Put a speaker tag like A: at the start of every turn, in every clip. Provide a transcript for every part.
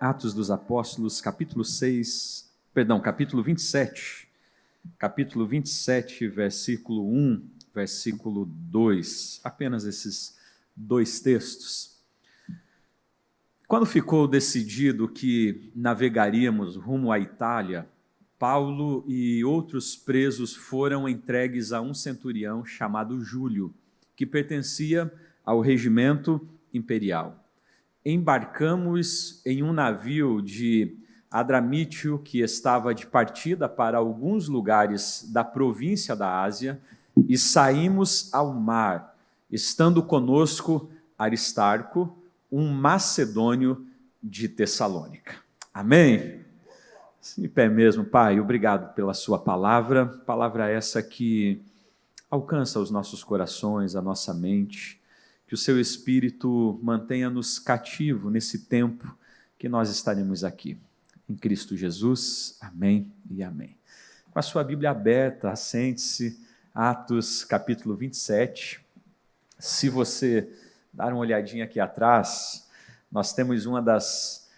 A: Atos dos Apóstolos, capítulo 27. Capítulo 27, versículo 1, versículo 2. Apenas esses dois textos. Quando ficou decidido que navegaríamos rumo à Itália, Paulo e outros presos foram entregues a um centurião chamado Júlio, que pertencia ao regimento imperial. Embarcamos em um navio de Adramítio, que estava de partida para alguns lugares da província da Ásia, e saímos ao mar, estando conosco Aristarco, um macedônio de Tessalônica. Amém? De pé mesmo, Pai, obrigado pela sua palavra essa que alcança os nossos corações, a nossa mente, que o seu Espírito mantenha-nos cativo nesse tempo que nós estaremos aqui. Em Cristo Jesus, amém e amém. Com a sua Bíblia aberta, assente-se, Atos capítulo 27. Se você dar uma olhadinha aqui atrás, nós temos uma das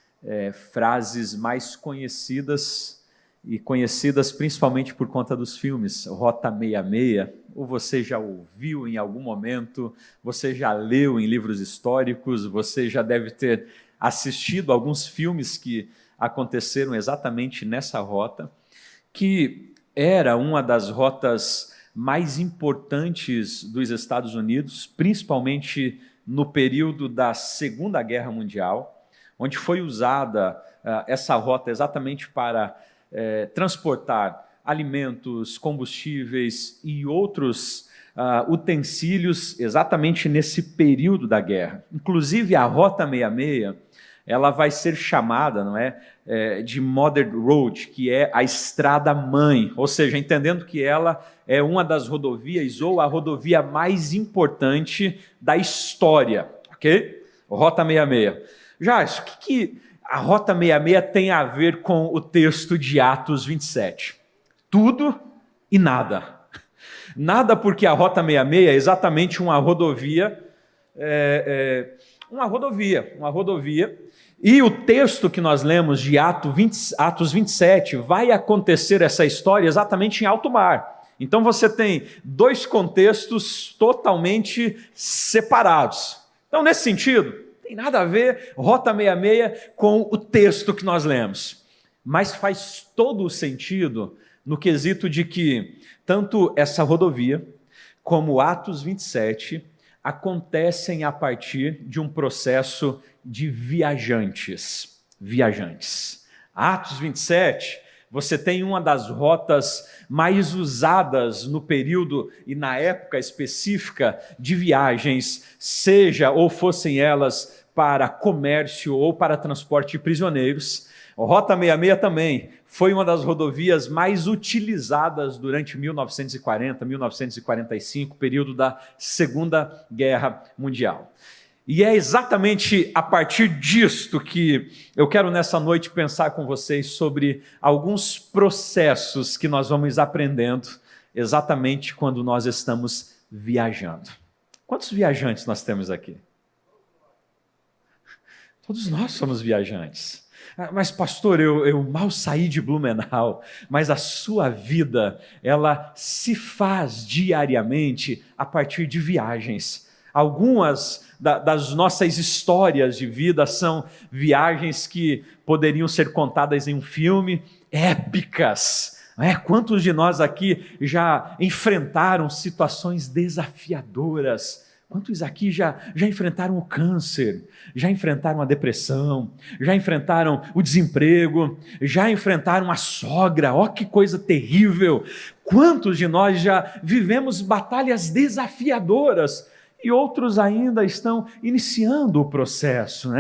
A: frases mais conhecidas, e conhecidas principalmente por conta dos filmes, Rota 66, ou você já ouviu em algum momento, você já leu em livros históricos, você já deve ter assistido alguns filmes que aconteceram exatamente nessa rota, que era uma das rotas mais importantes dos Estados Unidos, principalmente no período da Segunda Guerra Mundial, onde foi usada essa rota exatamente para transportar alimentos, combustíveis e outros utensílios exatamente nesse período da guerra. Inclusive a Rota 66, ela vai ser chamada, de Mother Road, que é a estrada mãe, ou seja, entendendo que ela é uma das rodovias ou a rodovia mais importante da história, ok? Rota 66. Já, o que a Rota 66 tem a ver com o texto de Atos 27? Tudo e nada. Nada, porque a Rota 66 é exatamente uma rodovia, uma rodovia, e o texto que nós lemos de Atos 27 vai acontecer essa história exatamente em alto mar. Então você tem dois contextos totalmente separados. Então, nesse sentido, tem nada a ver Rota 66 com o texto que nós lemos, mas faz todo o sentido no quesito de que tanto essa rodovia como Atos 27 acontecem a partir de um processo de viajantes. Atos 27, você tem uma das rotas mais usadas no período e na época específica de viagens, seja ou fossem elas para comércio ou para transporte de prisioneiros. A Rota 66 também foi uma das rodovias mais utilizadas durante 1940, 1945, período da Segunda Guerra Mundial. E é exatamente a partir disto que eu quero nessa noite pensar com vocês sobre alguns processos que nós vamos aprendendo exatamente quando nós estamos viajando. Quantos viajantes nós temos aqui? Todos nós somos viajantes. Mas pastor, eu mal saí de Blumenau, mas a sua vida, ela se faz diariamente a partir de viagens. Algumas das nossas histórias de vida são viagens que poderiam ser contadas em um filme, épicas. Quantos de nós aqui já enfrentaram situações desafiadoras? Quantos aqui já enfrentaram o câncer, já enfrentaram a depressão, já enfrentaram o desemprego, já enfrentaram a sogra? Que coisa terrível! Quantos de nós já vivemos batalhas desafiadoras? E outros ainda estão iniciando o processo,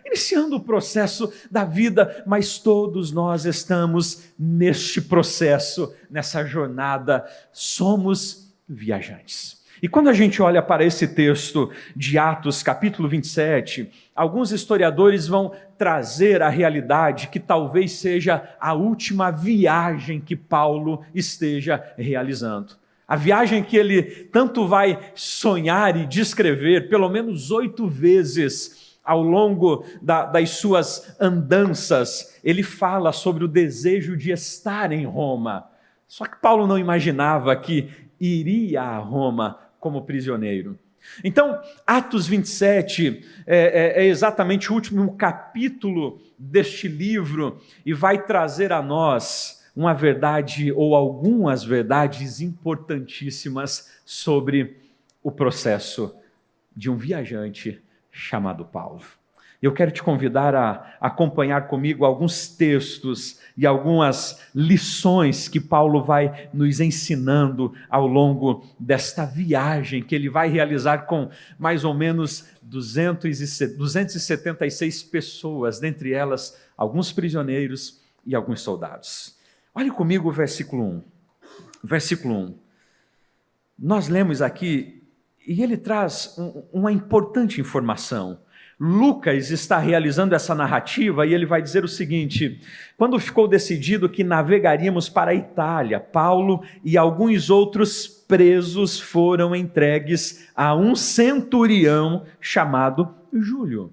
A: Iniciando o processo da vida, mas todos nós estamos neste processo, nessa jornada, somos viajantes. E quando a gente olha para esse texto de Atos, capítulo 27, alguns historiadores vão trazer a realidade que talvez seja a última viagem que Paulo esteja realizando. A viagem que ele tanto vai sonhar e descrever pelo menos 8 vezes ao longo das suas andanças, ele fala sobre o desejo de estar em Roma. Só que Paulo não imaginava que iria a Roma como prisioneiro. Então, Atos 27 é exatamente o último capítulo deste livro e vai trazer a nós uma verdade ou algumas verdades importantíssimas sobre o processo de um viajante chamado Paulo. Eu quero te convidar a acompanhar comigo alguns textos e algumas lições que Paulo vai nos ensinando ao longo desta viagem que ele vai realizar com mais ou menos 276 pessoas, dentre elas alguns prisioneiros e alguns soldados. Olhe comigo o versículo 1. Versículo 1. Nós lemos aqui e ele traz uma importante informação. Lucas está realizando essa narrativa e ele vai dizer o seguinte: quando ficou decidido que navegaríamos para a Itália, Paulo e alguns outros presos foram entregues a um centurião chamado Júlio.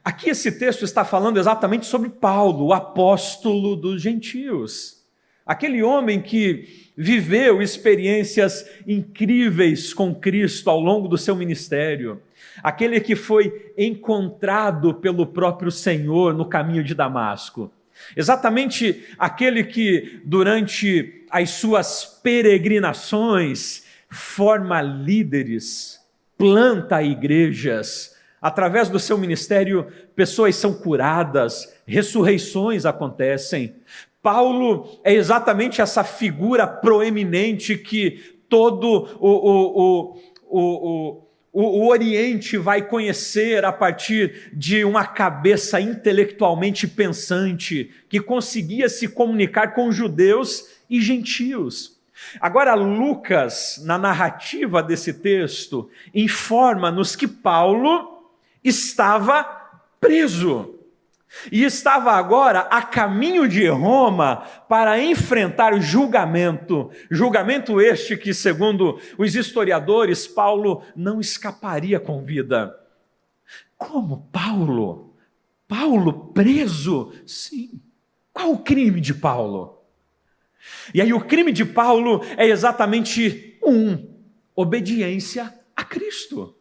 A: Aqui esse texto está falando exatamente sobre Paulo, o apóstolo dos gentios. Aquele homem que viveu experiências incríveis com Cristo ao longo do seu ministério. Aquele que foi encontrado pelo próprio Senhor no caminho de Damasco. Exatamente aquele que, durante as suas peregrinações, forma líderes, planta igrejas. Através do seu ministério, pessoas são curadas, ressurreições acontecem. Paulo é exatamente essa figura proeminente que todo o Oriente vai conhecer a partir de uma cabeça intelectualmente pensante, que conseguia se comunicar com judeus e gentios. Agora, Lucas, na narrativa desse texto, informa-nos que Paulo estava preso. E estava agora a caminho de Roma para enfrentar o julgamento este que, segundo os historiadores, Paulo não escaparia com vida. Como Paulo? Paulo preso? Sim. Qual o crime de Paulo? E aí o crime de Paulo é exatamente obediência a Cristo.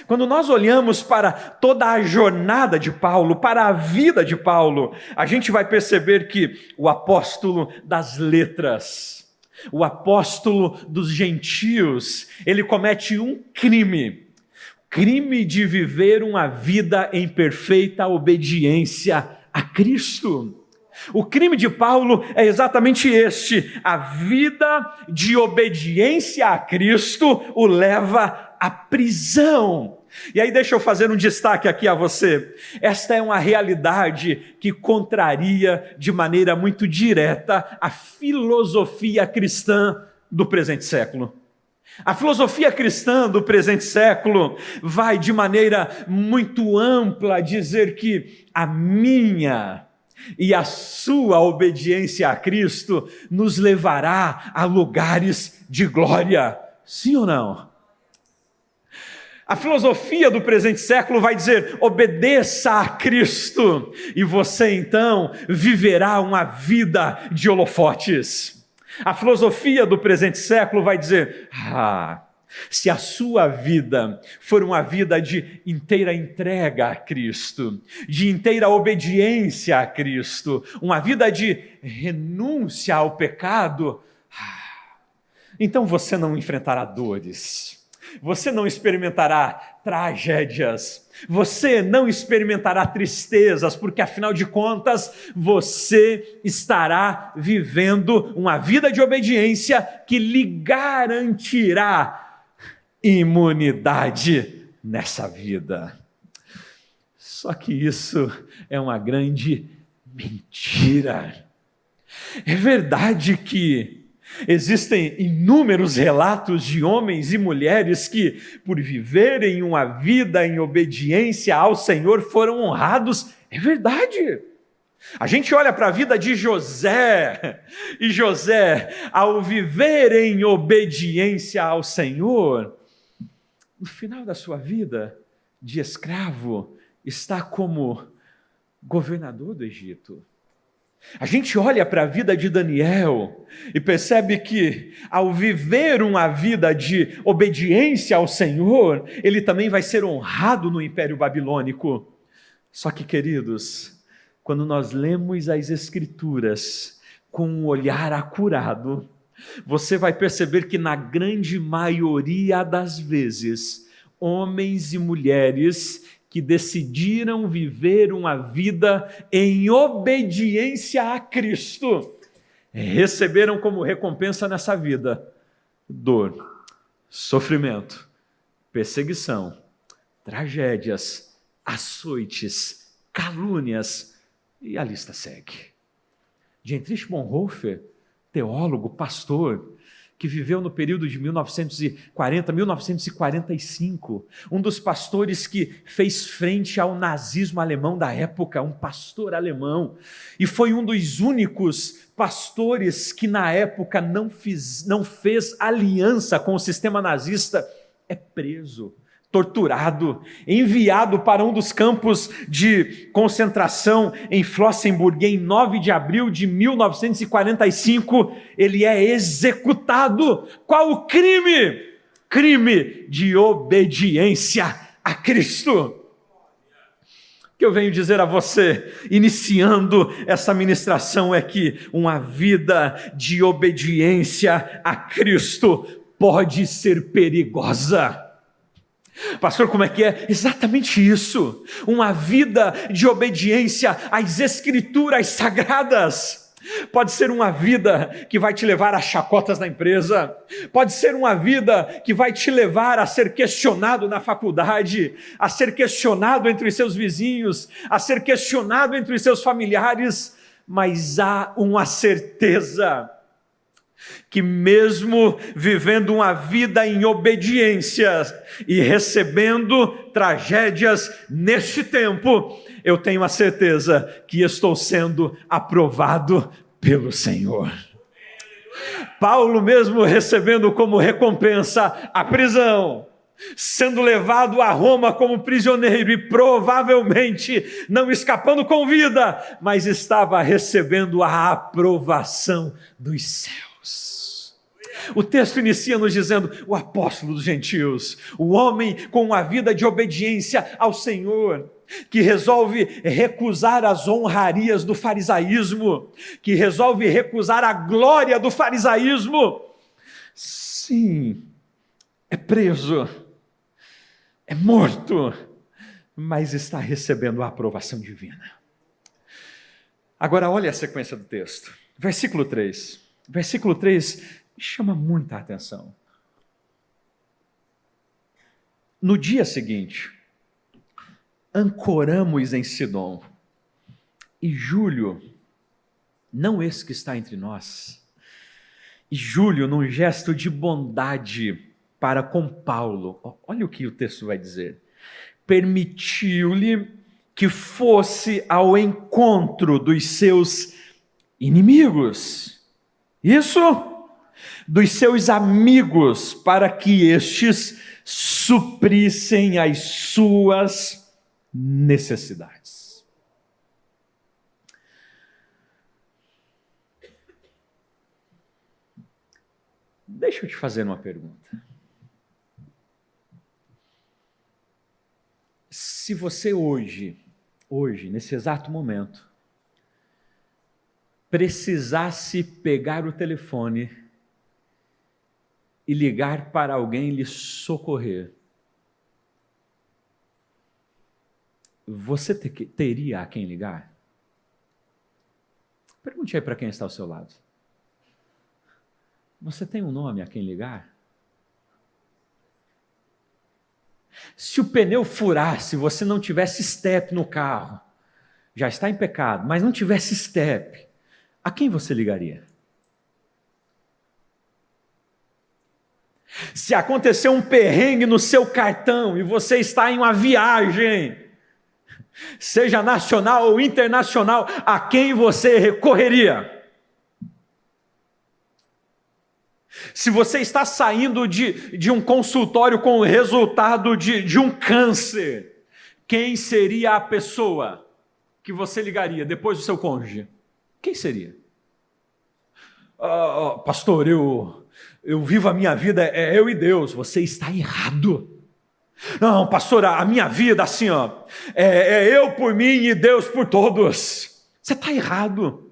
A: Quando nós olhamos para toda a jornada de Paulo, para a vida de Paulo, a gente vai perceber que o apóstolo das letras, o apóstolo dos gentios, ele comete um crime de viver uma vida em perfeita obediência a Cristo. O crime de Paulo é exatamente este: a vida de obediência a Cristo o leva à prisão. E aí deixa eu fazer um destaque aqui a você. Esta é uma realidade que contraria de maneira muito direta a filosofia cristã do presente século. A filosofia cristã do presente século vai de maneira muito ampla dizer que a minha e a sua obediência a Cristo nos levará a lugares de glória. Sim ou não? A filosofia do presente século vai dizer: obedeça a Cristo e você então viverá uma vida de holofotes. A filosofia do presente século vai dizer: se a sua vida for uma vida de inteira entrega a Cristo, de inteira obediência a Cristo, uma vida de renúncia ao pecado, então você não enfrentará dores, você não experimentará tragédias, você não experimentará tristezas, porque afinal de contas você estará vivendo uma vida de obediência que lhe garantirá imunidade nessa vida. Só que isso é uma grande mentira. É verdade que existem inúmeros relatos de homens e mulheres que, por viverem uma vida em obediência ao Senhor, foram honrados. É verdade. A gente olha para a vida de José, e José, ao viver em obediência ao Senhor, no final da sua vida, de escravo, está como governador do Egito. A gente olha para a vida de Daniel e percebe que, ao viver uma vida de obediência ao Senhor, ele também vai ser honrado no Império Babilônico. Só que, queridos, quando nós lemos as Escrituras com um olhar acurado, você vai perceber que, na grande maioria das vezes, homens e mulheres que decidiram viver uma vida em obediência a Cristo, receberam como recompensa nessa vida dor, sofrimento, perseguição, tragédias, açoites, calúnias, e a lista segue. Dietrich Bonhoeffer, teólogo, pastor, que viveu no período de 1940 a 1945, um dos pastores que fez frente ao nazismo alemão da época, um pastor alemão, e foi um dos únicos pastores que na época não fez aliança com o sistema nazista, é preso, torturado, enviado para um dos campos de concentração em Flossenburg, em 9 de abril de 1945, ele é executado. Qual o crime? Crime de obediência a Cristo. O que eu venho dizer a você, iniciando essa ministração, é que uma vida de obediência a Cristo pode ser perigosa. Pastor, como é que é? Exatamente isso, uma vida de obediência às Escrituras sagradas. Pode ser uma vida que vai te levar a chacotas na empresa, pode ser uma vida que vai te levar a ser questionado na faculdade, a ser questionado entre os seus vizinhos, a ser questionado entre os seus familiares, mas há uma certeza, que mesmo vivendo uma vida em obediência e recebendo tragédias neste tempo, eu tenho a certeza que estou sendo aprovado pelo Senhor. Paulo, mesmo recebendo como recompensa a prisão, sendo levado a Roma como prisioneiro e provavelmente não escapando com vida, mas estava recebendo a aprovação dos céus. O texto inicia nos dizendo, o apóstolo dos gentios, o homem com uma vida de obediência ao Senhor, que resolve recusar as honrarias do farisaísmo, que resolve recusar a glória do farisaísmo, sim, é preso, é morto, mas está recebendo a aprovação divina. Agora olha a sequência do texto, versículo 3. Versículo 3 chama muita atenção. No dia seguinte, ancoramos em Sidom, e Júlio, não esse que está entre nós, e Júlio, num gesto de bondade para com Paulo, olha o que o texto vai dizer, permitiu-lhe que fosse ao encontro dos seus inimigos, isso, dos seus amigos, para que estes suprissem as suas necessidades. Deixa eu te fazer uma pergunta. Se você hoje, nesse exato momento, precisasse pegar o telefone e ligar para alguém lhe socorrer, você teria a quem ligar? Pergunte aí para quem está ao seu lado. Você tem um nome a quem ligar? Se o pneu furasse, você não tivesse step no carro, já está em pecado, mas não tivesse step, a quem você ligaria? Se acontecer um perrengue no seu cartão e você está em uma viagem, seja nacional ou internacional, a quem você recorreria? Se você está saindo de um consultório com o resultado de um câncer, quem seria a pessoa que você ligaria depois do seu cônjuge? Quem seria? Pastor, eu vivo a minha vida, é eu e Deus. Você está errado. Não, pastor, a minha vida assim, é eu por mim e Deus por todos. Você está errado.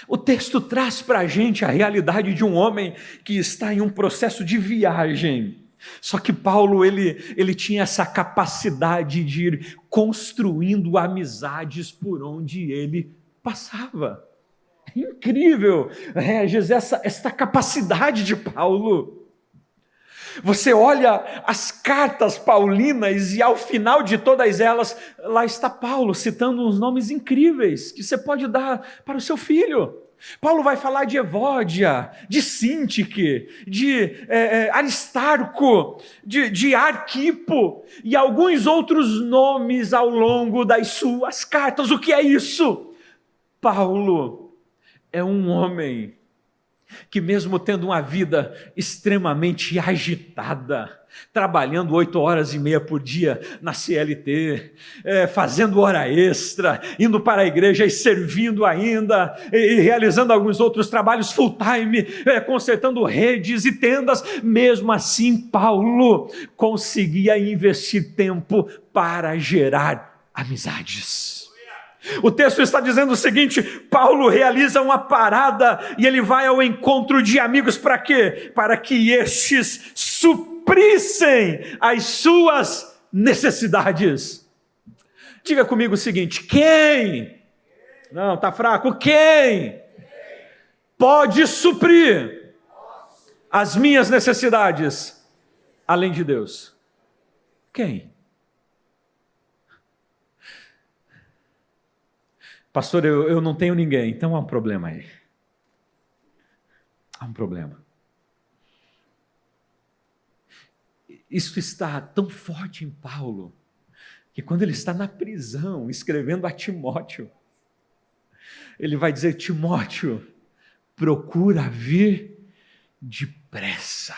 A: O texto traz para a gente a realidade de um homem que está em um processo de viagem. Só que Paulo, ele tinha essa capacidade de ir construindo amizades por onde ele passava. É incrível, Regis, essa capacidade de Paulo. Você olha as cartas paulinas e ao final de todas elas, lá está Paulo citando uns nomes incríveis que você pode dar para o seu filho. Paulo vai falar de Evódia, de Síntique, de Aristarco, de Arquipo e alguns outros nomes ao longo das suas cartas. O que é isso? Paulo é um homem que mesmo tendo uma vida extremamente agitada, trabalhando 8h30 por dia na CLT, fazendo hora extra, indo para a igreja e servindo ainda, e realizando alguns outros trabalhos full time, consertando redes e tendas, mesmo assim Paulo conseguia investir tempo para gerar amizades. O texto está dizendo o seguinte: Paulo realiza uma parada e ele vai ao encontro de amigos para quê? Para que estes suprissem as suas necessidades. Diga comigo o seguinte: quem? Não, está fraco. Quem pode suprir as minhas necessidades além de Deus? Quem? Pastor, eu não tenho ninguém, então há um problema aí. Há um problema. Isso está tão forte em Paulo, que quando ele está na prisão, escrevendo a Timóteo, ele vai dizer: Timóteo, procura vir depressa.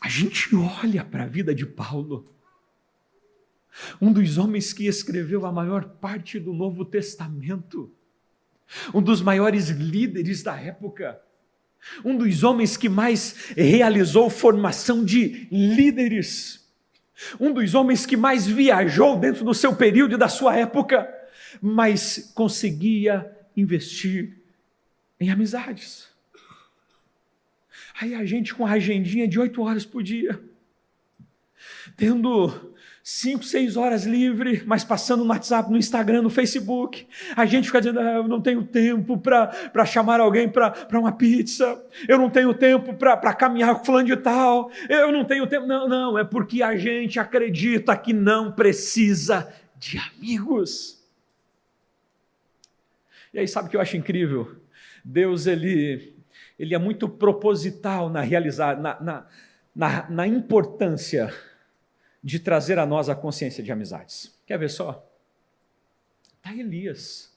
A: A gente olha para a vida de Paulo, um dos homens que escreveu a maior parte do Novo Testamento, um dos maiores líderes da época, um dos homens que mais realizou formação de líderes, um dos homens que mais viajou dentro do seu período e da sua época, mas conseguia investir em amizades. Aí a gente com a agendinha de 8 horas por dia, tendo 5, 6 horas livre, mas passando no WhatsApp, no Instagram, no Facebook, a gente fica dizendo: eu não tenho tempo para chamar alguém para uma pizza, eu não tenho tempo para caminhar com fulano de tal, eu não tenho tempo. Não, é porque a gente acredita que não precisa de amigos. E aí sabe o que eu acho incrível? Deus, ele é muito proposital na importância de trazer a nós a consciência de amizades. Quer ver só? Está Elias.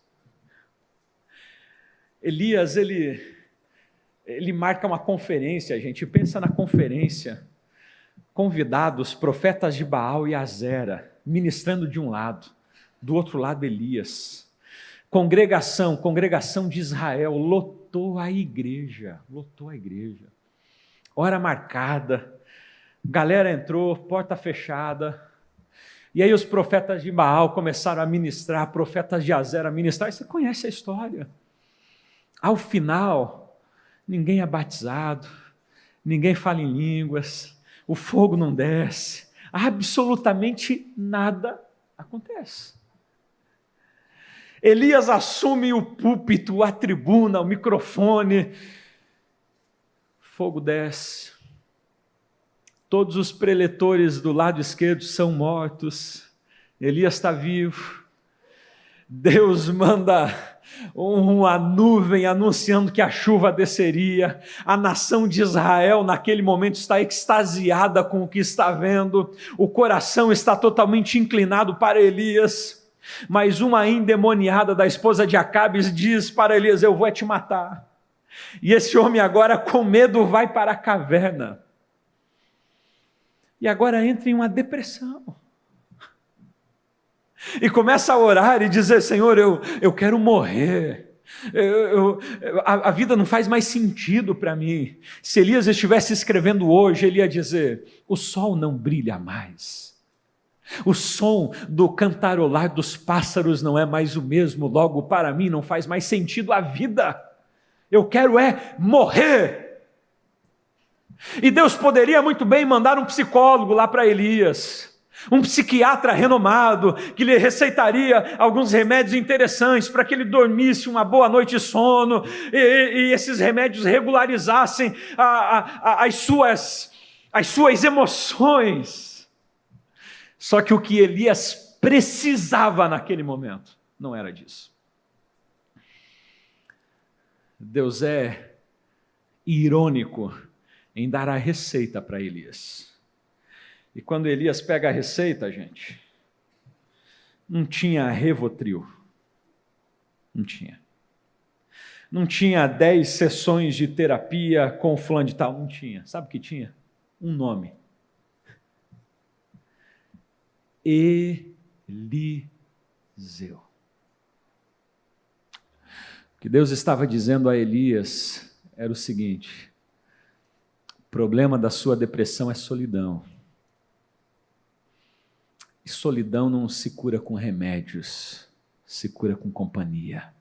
A: Elias, ele marca uma conferência, gente. Pensa na conferência. Convidados, profetas de Baal e Azera, ministrando de um lado. Do outro lado, Elias. Congregação de Israel, lotou a igreja. Hora marcada. Galera entrou, porta fechada, e aí os profetas de Baal começaram a ministrar, profetas de Azera a ministrar, e você conhece a história. Ao final, ninguém é batizado, ninguém fala em línguas, o fogo não desce, absolutamente nada acontece. Elias assume o púlpito, a tribuna, o microfone, fogo desce. Todos os preletores do lado esquerdo são mortos, Elias está vivo, Deus manda uma nuvem anunciando que a chuva desceria, a nação de Israel naquele momento está extasiada com o que está vendo, o coração está totalmente inclinado para Elias, Mas uma endemoniada da esposa de Acabe diz para Elias: eu vou te matar. E esse homem agora, com medo, vai para a caverna. E agora entra em uma depressão. E começa a orar e dizer: Senhor, eu quero morrer. A vida não faz mais sentido para mim. Se Elias estivesse escrevendo hoje, ele ia dizer: o sol não brilha mais. O som do cantarolar dos pássaros não é mais o mesmo. Logo, para mim, não faz mais sentido a vida. Eu quero morrer. E Deus poderia muito bem mandar um psicólogo lá para Elias, um psiquiatra renomado, que lhe receitaria alguns remédios interessantes para que ele dormisse uma boa noite de sono, e esses remédios regularizassem as suas emoções. Só que o que Elias precisava naquele momento não era disso. Deus é irônico em dar a receita para Elias. E quando Elias pega a receita, gente, não tinha Rivotril. Não tinha. Não tinha 10 sessões de terapia com fulano de tal. Não tinha. Sabe o que tinha? Um nome. Eliseu. O que Deus estava dizendo a Elias era o seguinte: o problema da sua depressão é solidão. E solidão não se cura com remédios, se cura com companhia.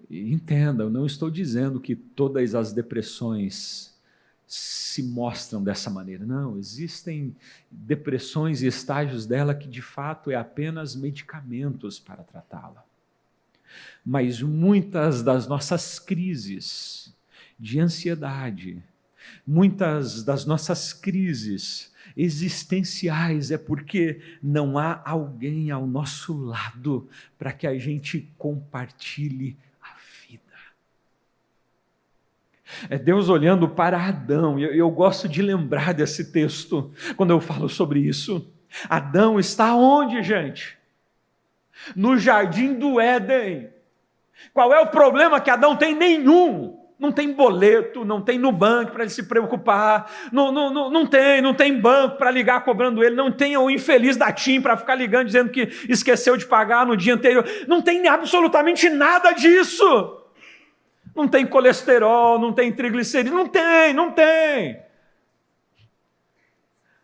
A: E entenda, eu não estou dizendo que todas as depressões se mostram dessa maneira. Não, existem depressões e estágios dela que de fato é apenas medicamentos para tratá-la. Mas muitas das nossas crises de ansiedade, muitas das nossas crises existenciais é porque não há alguém ao nosso lado para que a gente compartilhe a vida. É Deus olhando para Adão, e eu gosto de lembrar desse texto quando eu falo sobre isso. Adão está onde, gente? No jardim do Éden. Qual é o problema que Adão tem? Nenhum. Não tem boleto, não tem Nubank para ele se preocupar, não tem banco para ligar cobrando ele, não tem o infeliz da TIM para ficar ligando dizendo que esqueceu de pagar no dia anterior, não tem absolutamente nada disso. Não tem colesterol, não tem triglicerídeos, não tem.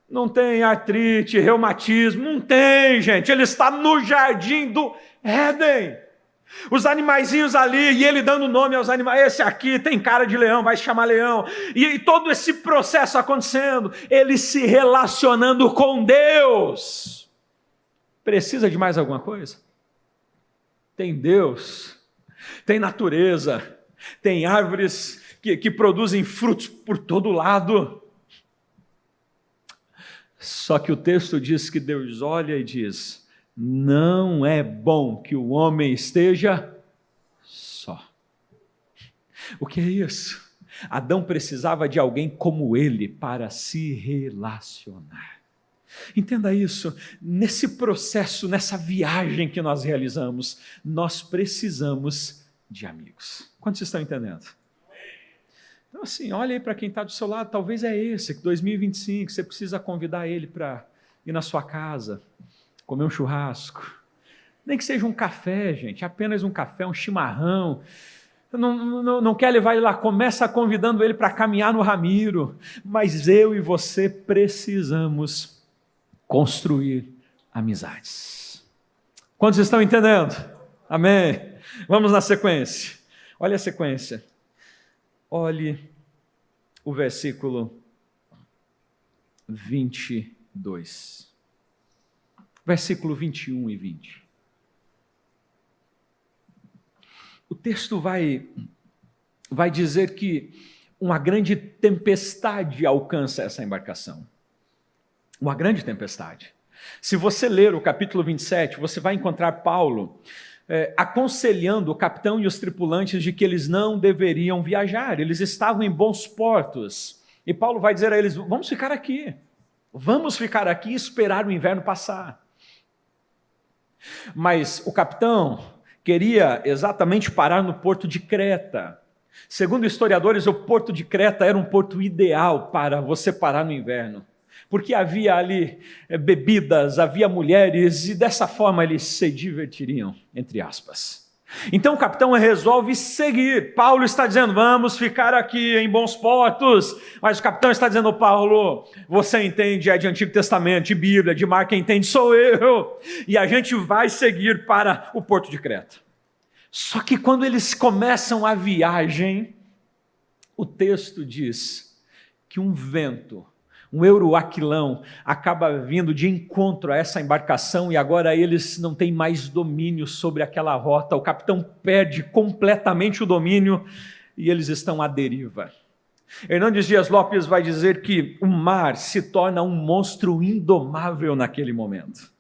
A: Não tem artrite, reumatismo, não tem, gente. Ele está no jardim do Éden. Os animaizinhos ali, e ele dando nome aos animais, esse aqui tem cara de leão, vai se chamar leão, e todo esse processo acontecendo, ele se relacionando com Deus. Precisa de mais alguma coisa? Tem Deus, tem natureza, tem árvores que produzem frutos por todo lado. Só que o texto diz que Deus olha e diz: não é bom que o homem esteja só. O que é isso? Adão precisava de alguém como ele para se relacionar. Entenda isso, nesse processo, nessa viagem que nós realizamos, nós precisamos de amigos. Quantos estão entendendo? Então assim, olha aí para quem está do seu lado, talvez é esse, que 2025, você precisa convidar ele para ir na sua casa, comer um churrasco, nem que seja um café, gente, apenas um café, um chimarrão, não quer levar ele lá, começa convidando ele para caminhar no Ramiro, mas eu e você precisamos construir amizades. Quantos estão entendendo? Amém? Vamos na sequência, olha a sequência, olhe o versículo 22. Versículo 21 e 20. O texto vai dizer que uma grande tempestade alcança essa embarcação. Uma grande tempestade. Se você ler o capítulo 27, você vai encontrar Paulo aconselhando o capitão e os tripulantes de que eles não deveriam viajar. Eles estavam em bons portos. E Paulo vai dizer a eles: vamos ficar aqui e esperar o inverno passar. Mas o capitão queria exatamente parar no porto de Creta. Segundo historiadores, o porto de Creta era um porto ideal para você parar no inverno, porque havia ali bebidas, havia mulheres, e dessa forma eles se divertiriam, entre aspas. Então o capitão resolve seguir. Paulo está dizendo, vamos ficar aqui em bons portos, mas o capitão está dizendo, Paulo, você entende, é de Antigo Testamento, de Bíblia, de mar, quem entende sou eu, e a gente vai seguir para o porto de Creta. Só que quando eles começam a viagem, o texto diz que um vento, um euroaquilão, acaba vindo de encontro a essa embarcação e agora eles não têm mais domínio sobre aquela rota. O capitão perde completamente o domínio e eles estão à deriva. Hernandes Dias Lopes vai dizer que o mar se torna um monstro indomável naquele momento.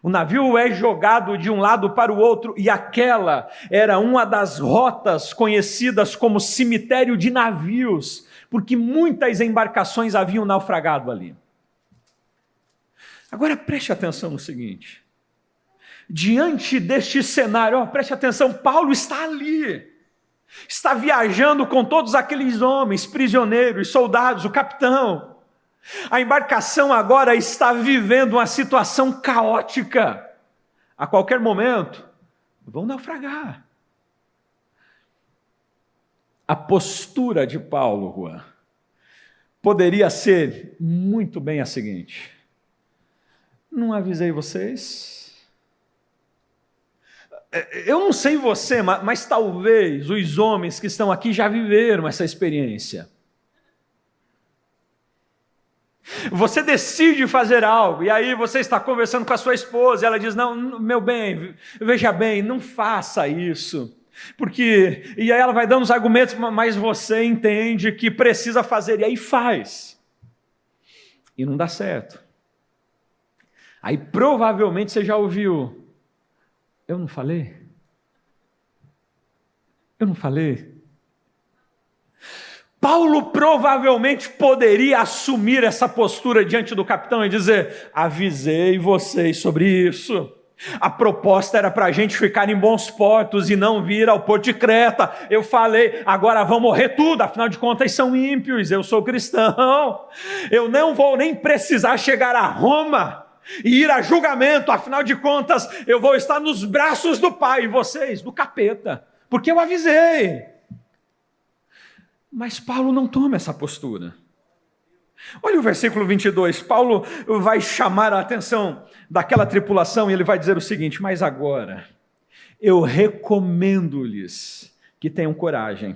A: O navio é jogado de um lado para o outro e aquela era uma das rotas conhecidas como cemitério de navios, porque muitas embarcações haviam naufragado ali. Agora preste atenção no seguinte, diante deste cenário, preste atenção, Paulo está ali, está viajando com todos aqueles homens, prisioneiros, soldados, o capitão. A embarcação agora está vivendo uma situação caótica. A qualquer momento, vão naufragar. A postura de Paulo, Juan, poderia ser muito bem a seguinte: não avisei vocês? Eu não sei você, mas talvez os homens que estão aqui já viveram essa experiência. Você decide fazer algo, e aí você está conversando com a sua esposa, e ela diz, não, meu bem, veja bem, não faça isso, porque, e aí ela vai dando os argumentos, mas você entende que precisa fazer, e aí faz, e não dá certo. Aí provavelmente você já ouviu, eu não falei? Eu não falei? Paulo provavelmente poderia assumir essa postura diante do capitão e dizer, avisei vocês sobre isso, a proposta era para a gente ficar em bons portos e não vir ao porto de Creta, eu falei, agora vão morrer tudo, afinal de contas são ímpios, eu sou cristão, eu não vou nem precisar chegar a Roma e ir a julgamento, afinal de contas eu vou estar nos braços do Pai e vocês do capeta, porque eu avisei. Mas Paulo não toma essa postura. Olha o versículo 22, Paulo vai chamar a atenção daquela tripulação e ele vai dizer o seguinte, mas agora eu recomendo-lhes que tenham coragem,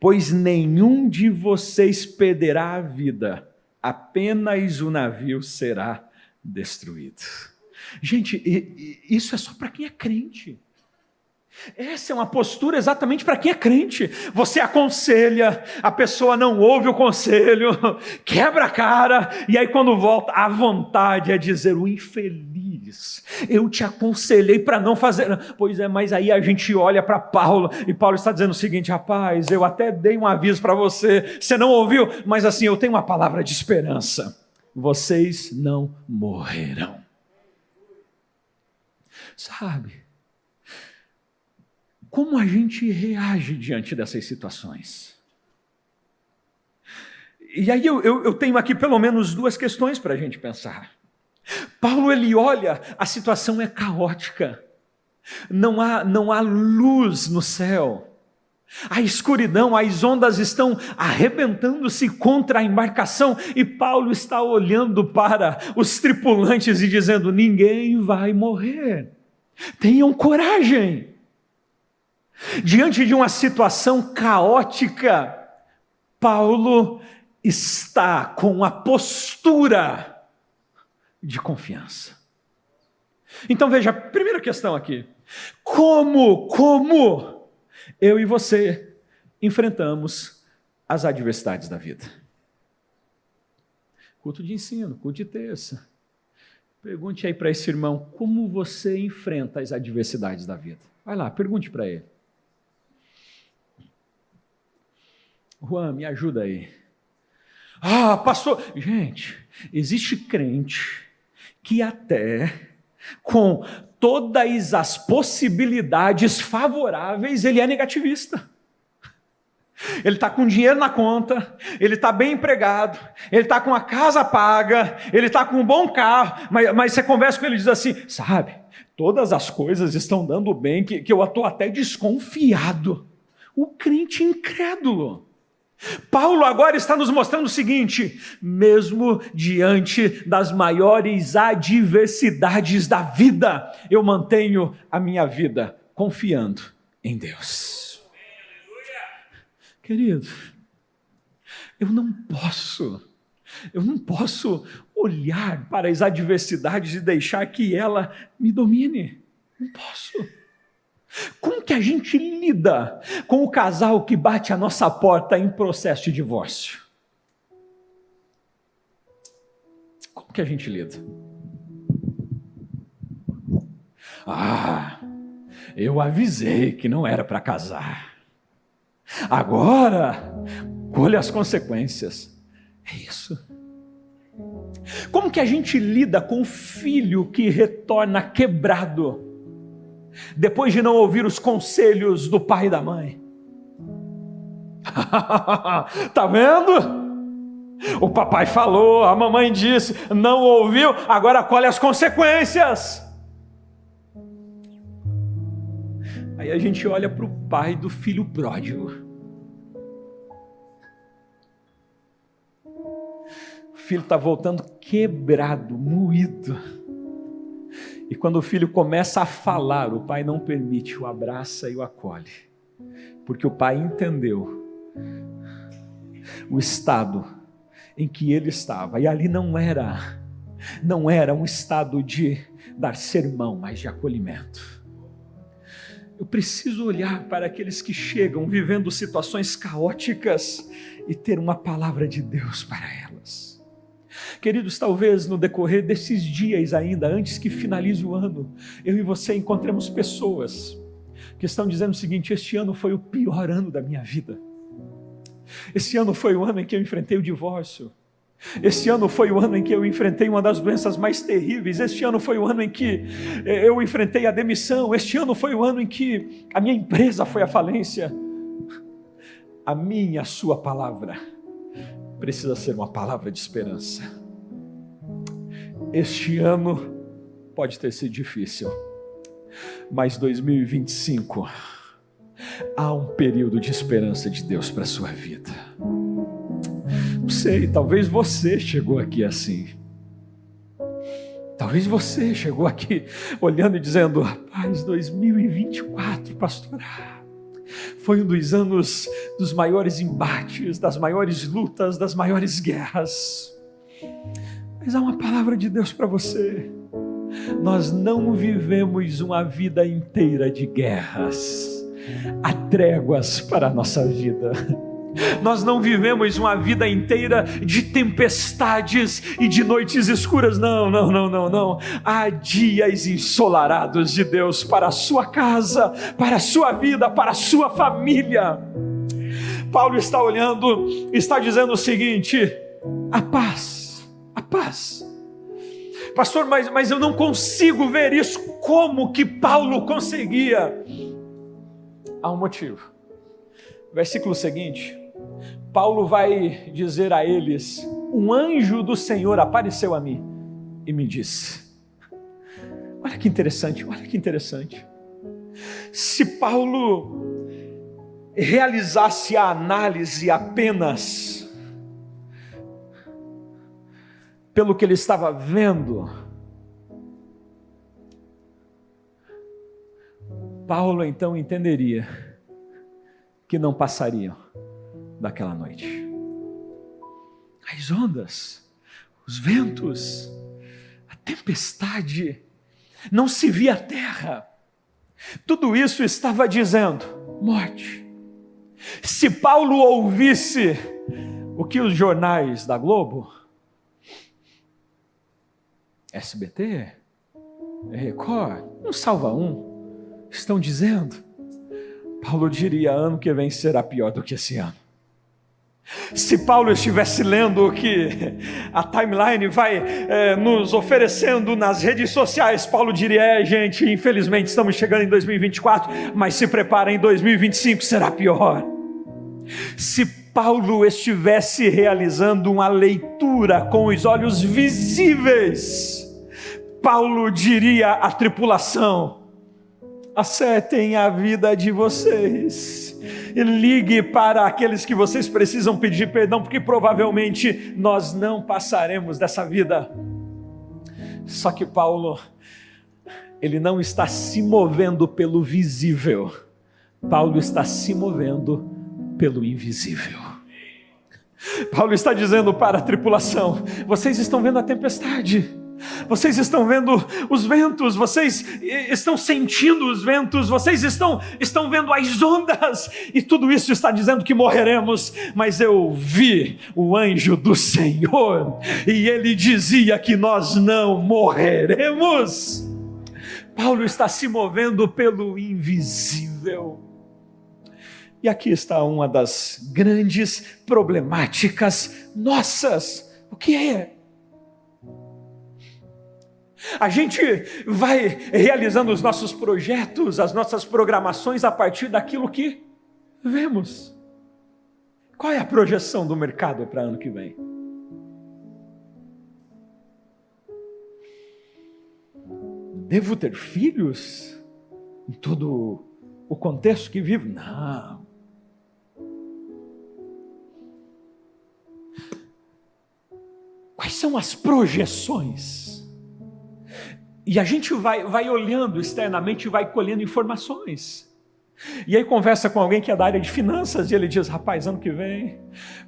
A: pois nenhum de vocês perderá a vida, apenas o navio será destruído. Gente, isso é só para quem é crente. Essa é uma postura exatamente para quem é crente. Você aconselha, a pessoa não ouve o conselho, quebra a cara, e aí quando volta, a vontade é dizer, o infeliz, eu te aconselhei para não fazer. Pois é, mas aí a gente olha para Paulo, e Paulo está dizendo o seguinte, rapaz, eu até dei um aviso para você, você não ouviu, mas assim, eu tenho uma palavra de esperança, vocês não morrerão. Sabe? Como a gente reage diante dessas situações? E aí eu tenho aqui pelo menos duas questões para a gente pensar. Paulo, ele olha, a situação é caótica, não há luz no céu, a escuridão, as ondas estão arrebentando-se contra a embarcação, e Paulo está olhando para os tripulantes e dizendo, ninguém vai morrer, tenham coragem. Diante de uma situação caótica, Paulo está com a postura de confiança. Então veja, a primeira questão aqui, como eu e você enfrentamos as adversidades da vida? Culto de ensino, culto de terça. Pergunte aí para esse irmão, como você enfrenta as adversidades da vida? Vai lá, pergunte para ele. Juan, me ajuda aí. Pastor, gente, existe crente que até com todas as possibilidades favoráveis, ele é negativista. Ele está com dinheiro na conta, ele está bem empregado, ele está com a casa paga, ele está com um bom carro, mas você conversa com ele e diz assim, sabe, todas as coisas estão dando bem, que eu estou até desconfiado. O crente incrédulo. Paulo agora está nos mostrando o seguinte, mesmo diante das maiores adversidades da vida, eu mantenho a minha vida confiando em Deus. Querido, eu não posso olhar para as adversidades e deixar que ela me domine. Não posso. Como que a gente lida com o casal que bate a nossa porta em processo de divórcio? Como que a gente lida? Eu avisei que não era para casar. Agora, colhe as consequências. É isso. Como que a gente lida com o filho que retorna quebrado, depois de não ouvir os conselhos do pai e da mãe? Tá vendo? O papai falou, a mamãe disse, não ouviu, agora colhe as consequências. Aí a gente olha para o pai do filho pródigo. O filho está voltando quebrado, moído. E quando o filho começa a falar, o pai não permite, o abraça e o acolhe. Porque o pai entendeu o estado em que ele estava. E ali não era um estado de dar sermão, mas de acolhimento. Eu preciso olhar para aqueles que chegam vivendo situações caóticas e ter uma palavra de Deus para elas. Queridos, talvez no decorrer desses dias ainda, antes que finalize o ano, eu e você encontremos pessoas que estão dizendo o seguinte, este ano foi o pior ano da minha vida. Esse ano foi o ano em que eu enfrentei o divórcio. Este ano foi o ano em que eu enfrentei uma das doenças mais terríveis. Este ano foi o ano em que eu enfrentei a demissão. Este ano foi o ano em que a minha empresa foi à falência. A minha, a sua palavra precisa ser uma palavra de esperança. Este ano pode ter sido difícil, mas 2025 há um período de esperança de Deus para a sua vida. Não sei, talvez você chegou aqui assim. Talvez você chegou aqui olhando e dizendo, rapaz, 2024, pastor, foi um dos anos dos maiores embates, das maiores lutas, das maiores guerras. Mas há uma palavra de Deus para você. Nós não vivemos uma vida inteira de guerras. Há tréguas para a nossa vida. Nós não vivemos uma vida inteira de tempestades e de noites escuras, não. Há dias ensolarados de Deus para a sua casa, para a sua vida, para a sua família. Paulo está olhando, está dizendo o seguinte, a paz. Pastor, mas eu não consigo ver isso. Como que Paulo conseguia? Há um motivo. Versículo seguinte, Paulo vai dizer a eles, um anjo do Senhor apareceu a mim e me disse. Olha que interessante. Se Paulo realizasse a análise apenas pelo que ele estava vendo, Paulo então entenderia que não passariam daquela noite. As ondas, os ventos, a tempestade, não se via a terra. Tudo isso estava dizendo morte. Se Paulo ouvisse o que os jornais da Globo, SBT, Record, um Salva Um, estão dizendo, Paulo diria, ano que vem será pior do que esse ano. Se Paulo estivesse lendo o que a timeline vai nos oferecendo nas redes sociais, Paulo diria: gente, infelizmente estamos chegando em 2024, mas se preparem, em 2025 será pior. Se Paulo estivesse realizando uma leitura com os olhos visíveis, Paulo diria à tripulação: acertem a vida de vocês, e ligue para aqueles que vocês precisam pedir perdão, porque provavelmente nós não passaremos dessa vida. Só que Paulo, ele não está se movendo pelo visível, Paulo está se movendo pelo invisível. Paulo está dizendo para a tripulação: vocês estão vendo a tempestade, vocês estão vendo os ventos, vocês estão sentindo os ventos, vocês estão vendo as ondas, e tudo isso está dizendo que morreremos, mas eu vi o anjo do Senhor, e ele dizia que nós não morreremos. Paulo está se movendo pelo invisível. E aqui está uma das grandes problemáticas nossas. O que é? A gente vai realizando os nossos projetos, as nossas programações a partir daquilo que vemos. Qual é a projeção do mercado para ano que vem? Devo ter filhos em todo o contexto que vivo? Não. Quais são as projeções? E a gente vai olhando externamente e vai colhendo informações. E aí conversa com alguém que é da área de finanças, e ele diz: rapaz, ano que vem,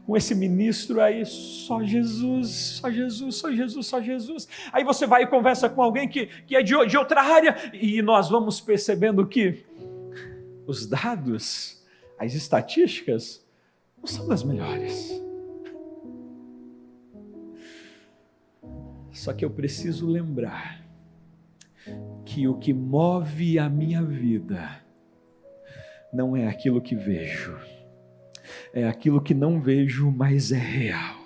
A: com esse ministro aí, só Jesus, só Jesus, só Jesus, só Jesus. Aí você vai e conversa com alguém que é de outra área, e nós vamos percebendo que os dados, as estatísticas, não são das melhores. Só que eu preciso lembrar que o que move a minha vida não é aquilo que vejo, é aquilo que não vejo, mas é real.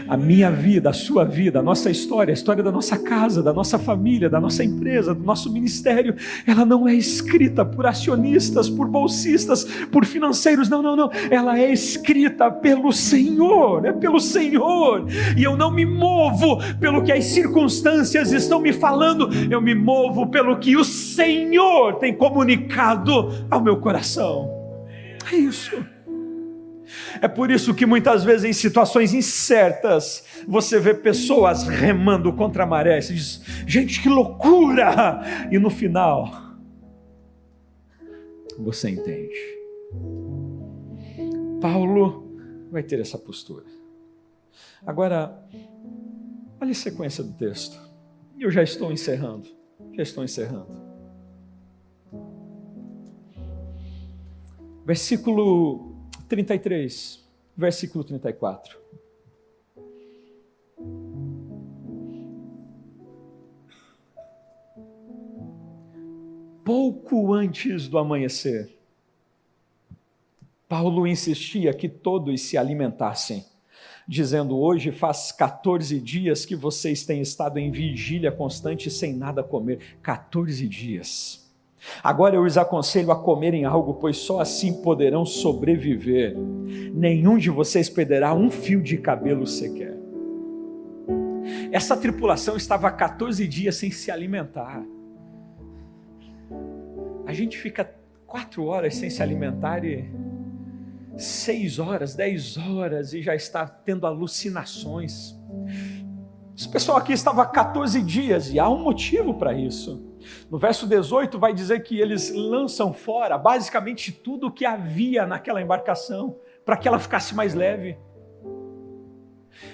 A: A minha vida, a sua vida, a nossa história, a história da nossa casa, da nossa família, da nossa empresa, do nosso ministério, ela não é escrita por acionistas, por bolsistas, por financeiros, não. Ela é escrita pelo Senhor, é pelo Senhor. E eu não me movo pelo que as circunstâncias estão me falando, eu me movo pelo que o Senhor tem comunicado ao meu coração. É isso. É por isso que muitas vezes em situações incertas você vê pessoas remando contra a maré. Você diz: gente, que loucura! E no final você entende. Paulo vai ter essa postura. Agora, olha a sequência do texto. Eu já estou encerrando. Versículo 33, versículo 34. Pouco antes do amanhecer, Paulo insistia que todos se alimentassem, dizendo: hoje faz 14 dias que vocês têm estado em vigília constante sem nada comer. 14 dias. Agora eu os aconselho a comerem algo, pois só assim poderão sobreviver. Nenhum de vocês perderá um fio de cabelo sequer. Essa tripulação estava há 14 dias sem se alimentar. A gente fica 4 horas sem se alimentar e 6 horas, 10 horas e já está tendo alucinações. Esse pessoal aqui estava há 14 dias e há um motivo para isso. No verso 18 vai dizer que eles lançam fora basicamente tudo o que havia naquela embarcação, para que ela ficasse mais leve.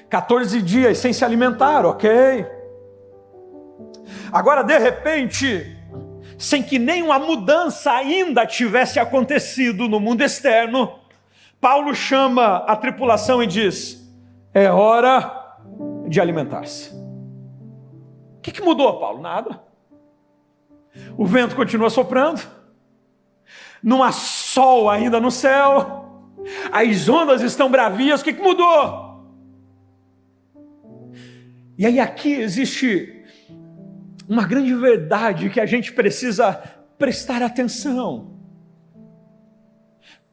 A: 14 dias sem se alimentar, ok? Agora de repente, sem que nenhuma mudança ainda tivesse acontecido no mundo externo, Paulo chama a tripulação e diz: é hora de alimentar-se. O que mudou, Paulo? Nada. O vento continua soprando, não há sol ainda no céu, As ondas estão bravias, o que mudou? E aí aqui existe uma grande verdade que a gente precisa prestar atenção.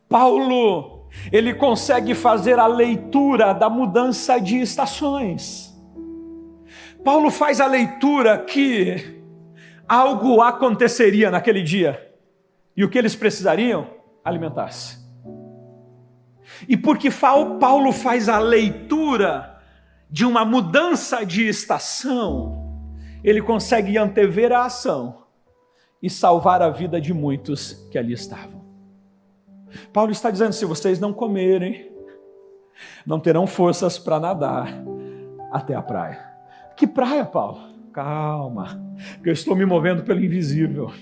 A: Paulo, ele consegue fazer a leitura da mudança de estações. Paulo faz a leitura que algo aconteceria naquele dia. E o que eles precisariam? Alimentar-se. E porque Paulo faz a leitura de uma mudança de estação, ele consegue antever a ação e salvar a vida de muitos que ali estavam. Paulo está dizendo: se vocês não comerem, não terão forças para nadar até a praia. Que praia, Paulo? Calma, que eu estou me movendo pelo invisível.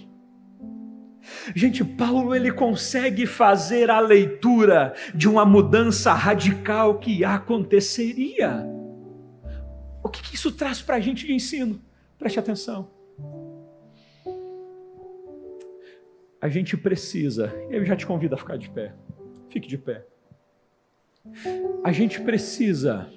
A: Gente, Paulo, ele consegue fazer a leitura de uma mudança radical que aconteceria. O que isso traz para a gente de ensino? Preste atenção. A gente precisa, eu já te convido a ficar de pé, fique de pé. A gente precisa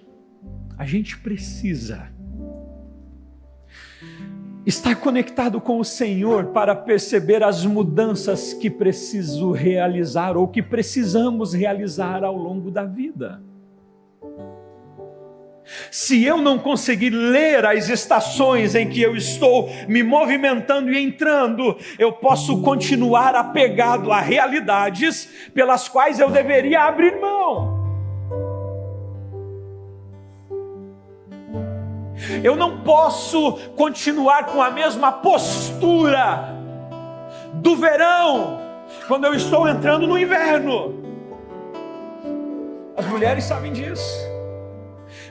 A: estar conectado com o Senhor para perceber as mudanças que preciso realizar ou que precisamos realizar ao longo da vida. Se eu não conseguir ler as estações em que eu estou me movimentando e entrando, eu posso continuar apegado a realidades pelas quais eu deveria abrir mão. Eu não posso continuar com a mesma postura do verão, quando eu estou entrando no inverno. As mulheres sabem disso.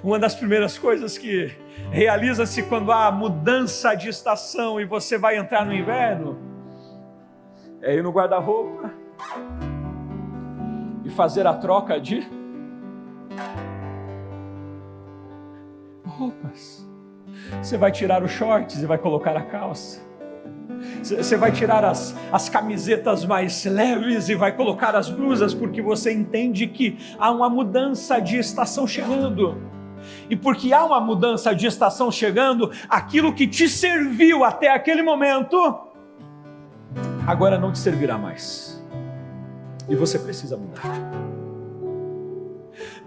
A: Uma das primeiras coisas que realiza-se quando há mudança de estação e você vai entrar no inverno é ir no guarda-roupa e fazer a troca de roupas. Você vai tirar os shorts e vai colocar a calça. Você vai tirar as camisetas mais leves e vai colocar as blusas, porque você entende que há uma mudança de estação chegando. E porque há uma mudança de estação chegando, aquilo que te serviu até aquele momento, agora não te servirá mais. E você precisa mudar.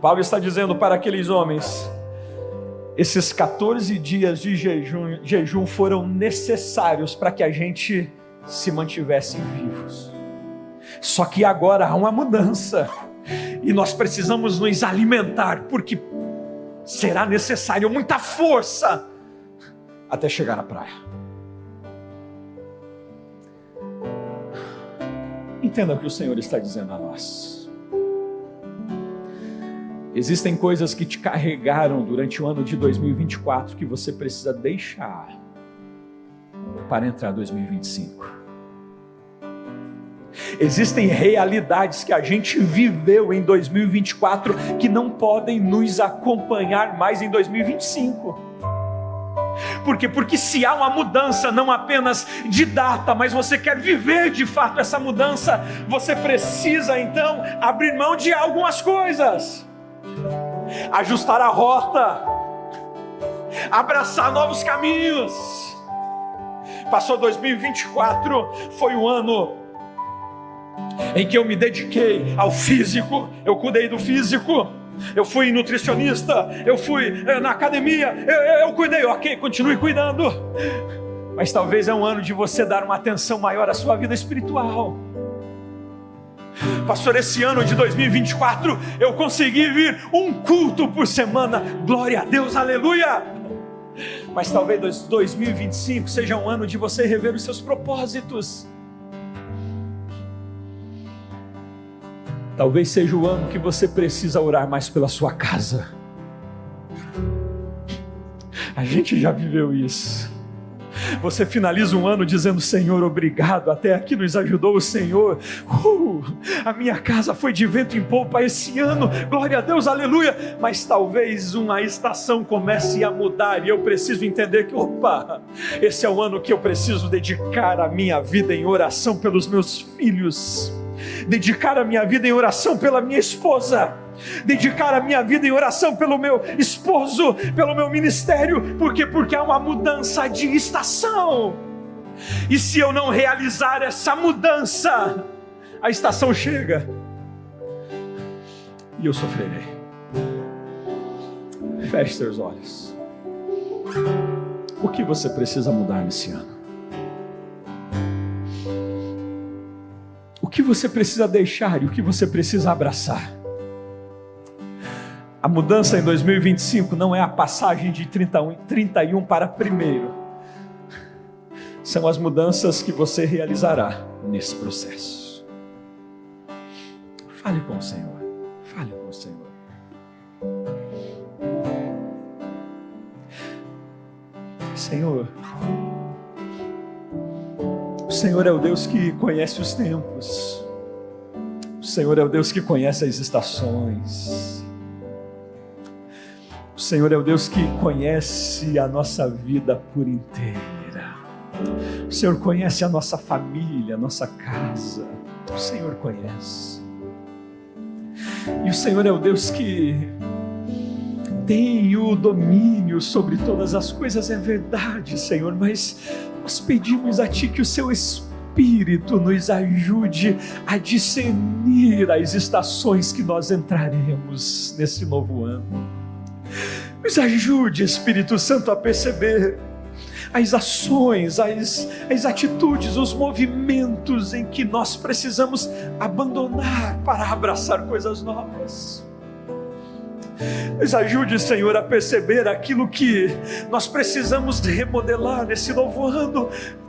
A: Paulo está dizendo para aqueles homens: esses 14 dias de jejum foram necessários para que a gente se mantivesse vivos. Só que agora há uma mudança e nós precisamos nos alimentar, porque será necessário muita força até chegar à praia. Entenda o que o Senhor está dizendo a nós. Existem coisas que te carregaram durante o ano de 2024 que você precisa deixar para entrar em 2025. Existem realidades que a gente viveu em 2024 que não podem nos acompanhar mais em 2025. Por quê? Porque se há uma mudança não apenas de data, mas você quer viver de fato essa mudança, você precisa então abrir mão de algumas coisas. Ajustar a rota, abraçar novos caminhos. Passou 2024, foi um ano em que eu me dediquei ao físico, eu cuidei do físico, eu fui nutricionista, eu fui na academia, eu cuidei, ok, continue cuidando. Mas talvez é um ano de você dar uma atenção maior à sua vida espiritual. Pastor, esse ano de 2024 eu consegui vir um culto por semana, glória a Deus, aleluia. Mas talvez 2025 seja um ano de você rever os seus propósitos. Talvez seja o ano que você precisa orar mais pela sua casa. A gente já viveu isso. Você finaliza um ano dizendo: Senhor, obrigado, até aqui nos ajudou o Senhor. A minha casa foi de vento em polpa esse ano, glória a Deus, aleluia. Mas talvez uma estação comece a mudar e eu preciso entender que, esse é o ano que eu preciso dedicar a minha vida em oração pelos meus filhos. dedicar a minha vida em oração pela minha esposa, dedicar a minha vida em oração pelo meu esposo, pelo meu ministério. Por quê? Porque há uma mudança de estação, e se eu não realizar essa mudança, a estação chega e eu sofrerei. Feche seus olhos. O que você precisa mudar nesse ano? O que você precisa deixar e o que você precisa abraçar? A mudança em 2025 não é a passagem de 31 para 1º. São as mudanças que você realizará nesse processo. Fale com o Senhor. Fale com o Senhor. Senhor, o Senhor é o Deus que conhece os tempos. O Senhor é o Deus que conhece as estações. O Senhor é o Deus que conhece a nossa vida por inteira. O Senhor conhece a nossa família, a nossa casa. O Senhor conhece. E o Senhor é o Deus que tem o domínio sobre todas as coisas, é verdade, Senhor, mas nós pedimos a Ti que o Seu Espírito nos ajude a discernir as estações que nós entraremos nesse novo ano. Nos ajude, Espírito Santo, a perceber as ações, as atitudes, os movimentos em que nós precisamos abandonar para abraçar coisas novas. Nos ajude, Senhor, a perceber aquilo que nós precisamos remodelar nesse novo ano.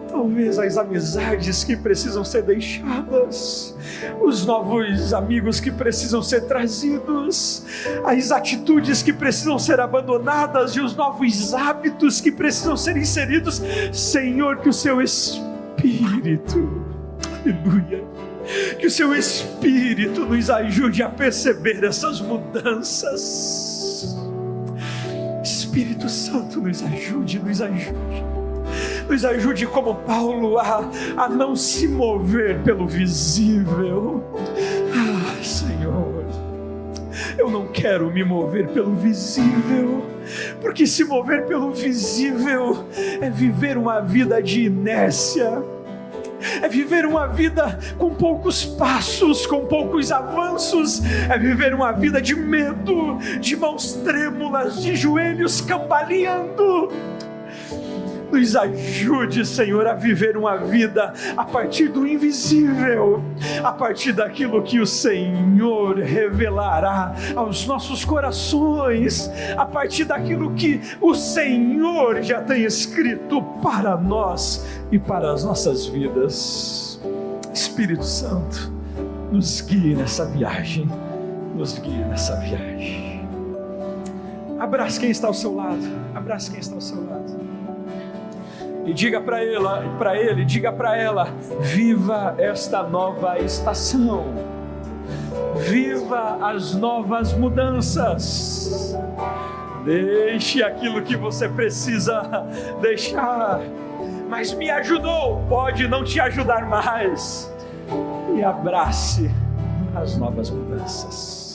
A: Talvez as amizades que precisam ser deixadas, os novos amigos que precisam ser trazidos, as atitudes que precisam ser abandonadas e os novos hábitos que precisam ser inseridos. Senhor, que o Seu Espírito, aleluia, que o Seu Espírito nos ajude a perceber essas mudanças. Espírito Santo, nos ajude, nos ajude. Nos ajude como Paulo a não se mover pelo visível. Senhor, eu não quero me mover pelo visível, porque se mover pelo visível é viver uma vida de inércia, é viver uma vida com poucos passos, com poucos avanços, é viver uma vida de medo, de mãos trêmulas, de joelhos cambaleando. Nos ajude, Senhor, a viver uma vida a partir do invisível, a partir daquilo que o Senhor revelará aos nossos corações, a partir daquilo que o Senhor já tem escrito para nós e para as nossas vidas. Espírito Santo, nos guie nessa viagem, nos guie nessa viagem. Abrace quem está ao seu lado, abrace quem está ao seu lado. E diga para ele, diga para ela: viva esta nova estação, viva as novas mudanças, deixe aquilo que você precisa deixar, mas me ajudou, pode não te ajudar mais, e abrace as novas mudanças.